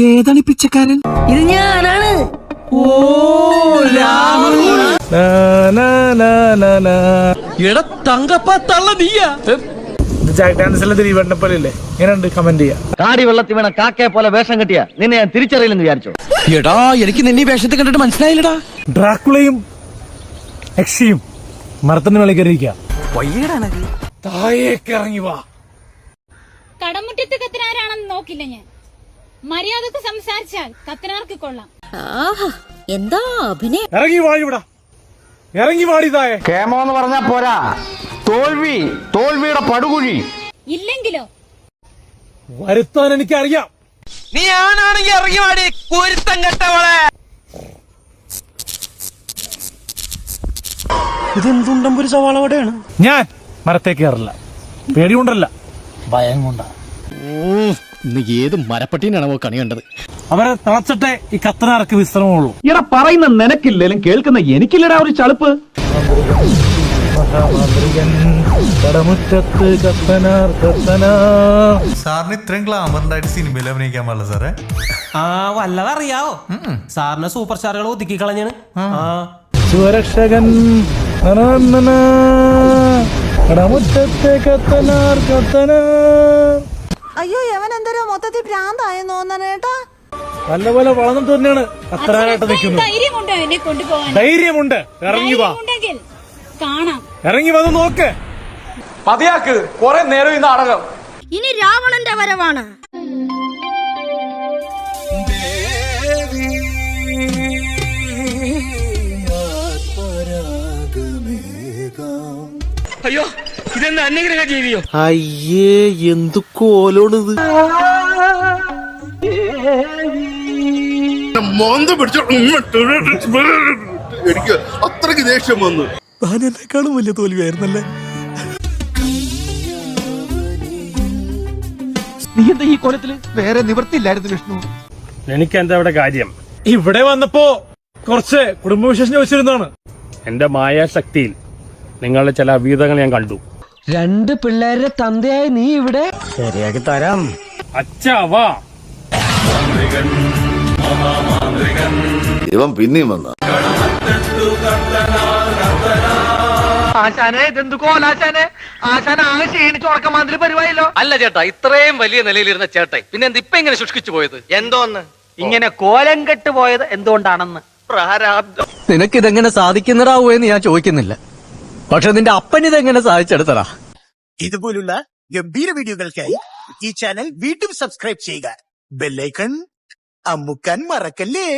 ഏതാണ് പിച്ചക്കാരൻ? ഇത് ഞാനാണ്. ഓ എടാ തങ്കപ്പ തള്ള നീയാ. പോലെ ഇങ്ങനെയുണ്ട് കമന്റ് ചെയ്യാ. കാടി വെള്ളത്തിൽ വീണ കാക്കയെ പോലെ വേഷം കെട്ടിയ നിന്നെ ഞാൻ തിരിച്ചറിയില്ലെന്ന് വിചാരിച്ചു. എടാ എനിക്ക് നിന്നെ ഈ വേഷത്തിൽ കണ്ടിട്ട് മനസ്സിലായില്ലടാ. ഡ്രാക്കുളയും യക്ഷിയും മരത്തിന് വിളിക്കറിയിക്ക. താഴേക്ക് ഇറങ്ങി വാ. കടമുറ്റത്ത് കത്തനാരാണെന്ന് നോക്കില്ല ഞാൻ. മര്യാദക്ക് സംസാരിച്ചാൽ കത്തനാർക്ക് കൊള്ളാം. എന്താ അഭിനയം. ഇറങ്ങി വാ ഇവിടെ. ഇറങ്ങി വാടി താഴെ. കേമോ എന്ന് പറഞ്ഞാ പോരാ, തോൽവിയുടെ പടുകുഴി. ഇല്ലെങ്കിലോ വരുത്താൻ എനിക്കറിയാം. നീ ആണാണെങ്കിൽ ഇറങ്ങി വാടി കുരുത്തം കെട്ടവളെ. ഇതെന്തുണ്ടമ്പൊരു സവാള വടയാണ്. ഞാൻ മരത്തേക്ക് കയറില്ല. പേടികൊണ്ടല്ല, ഭയം കൊണ്ടാ. ഇന്ന് ഏത് മരപ്പട്ടീനാണോ കണി കണ്ടത്? അവരെ തളച്ചിട്ടേ ഈ കത്തനാർക്ക് വിശ്രമമുള്ളൂ. ഇട പറയുന്ന നിനക്കില്ലേലും കേൾക്കുന്ന എനിക്കില്ലടാ ഒരു ചളുപ്പ്. കടമുറ്റത്ത് കത്തനാർ കത്തനാർ. സാറിന് ഇത്രയും ഗ്ലാമറിനായിട്ട് സിനിമയിൽ അഭിനയിക്കാൻ പാടില്ല സാറേ. വല്ലതറിയാവോ? സാറിന് സൂപ്പർ സ്റ്റാറുകൾ ഒതുക്കി കളഞ്ഞാണ്. സുരക്ഷകൻ കടമുറ്റത്തെ കത്തനാർ കത്തനാർ. അയ്യോ യവൻ എന്തോ മൊത്തത്തിൽ ഭ്രാന്തായെന്ന് തോന്നണേട്ടാ. നല്ലപോലെ വളർന്നിട്ട് തന്നെയാണ് കത്തനാരായിട്ട് നിൽക്കുന്നത്. ധൈര്യമുണ്ടോ എന്നെ കൊണ്ടുപോകാൻ? ധൈര്യമുണ്ട്. ഇറങ്ങി വാ. ഉണ്ടെങ്കിൽ കാണാം. ഇറങ്ങി വന്ന് നോക്ക്. മതിയാക്ക്. കുറെ നേരം ഈ നാടകം. ഇനി രാവണന്റെ വരവാണ്. അയ്യോ ഇതെന്താ അന്യഗ്രഹ ജീവിയോ? അയ്യേ എന്തു കോലോണിത്. എനിക്ക് അത്രയ്ക്ക് ദേഷ്യം വന്നു. താൻ എന്നെക്കാളും വലിയ തോൽവിയായിരുന്നല്ലേ. നീ എന്താ ഈ കോലത്തില്? വേറെ നിവൃത്തിയില്ലായിരുന്നു വിഷ്ണു. എനിക്ക് എന്താ ഇവിടെ കാര്യം? ഇവിടെ വന്നപ്പോ കുറച്ച് കുടുംബവിശേഷം ചോദിച്ചിരുന്നാണ്. എന്റെ മായാശക്തിയിൽ നിങ്ങളുടെ ചില അവീതങ്ങൾ ഞാൻ കണ്ടു. 2 പിള്ളേരുടെ തന്തയായി നീ ഇവിടെ? ശരിയാക്കി തരാം. അച്ഛാ വാ. ഇവൻ പിന്നെയും വന്ന ആശാനെ ഇതെന്തു കോലാശാനെ? ആശാന ആകെ ക്ഷീണിച്ച് ഉറക്കമാതിരി പരിപാടിയല്ലോ. അല്ല ചേട്ടാ, ഇത്രയും വലിയ നിലയിലിരുന്ന ചേട്ടായി പിന്നെ എന്ത് ഇപ്പൊ ഇങ്ങനെ ശുഷ്കിച്ചു പോയത്? എന്തോന്ന് ഇങ്ങനെ കോലം കെട്ട് പോയത് എന്തുകൊണ്ടാണെന്ന്? പ്രാരാബ്ദം. നിനക്കിതെങ്ങനെ സാധിക്കുന്നതാവോ എന്ന് ഞാൻ ചോദിക്കുന്നില്ല, പക്ഷെ നിന്റെ അപ്പൻ ഇതെങ്ങനെ സാധിച്ചെടുത്തടാ. ഇതുപോലുള്ള ഗംഭീര വീഡിയോകൾക്കായി ഈ ചാനൽ വീണ്ടും സബ്സ്ക്രൈബ് ചെയ്യുക. ബെല്ലൈക്കൺ അമുക്കാൻ മറക്കല്ലേ.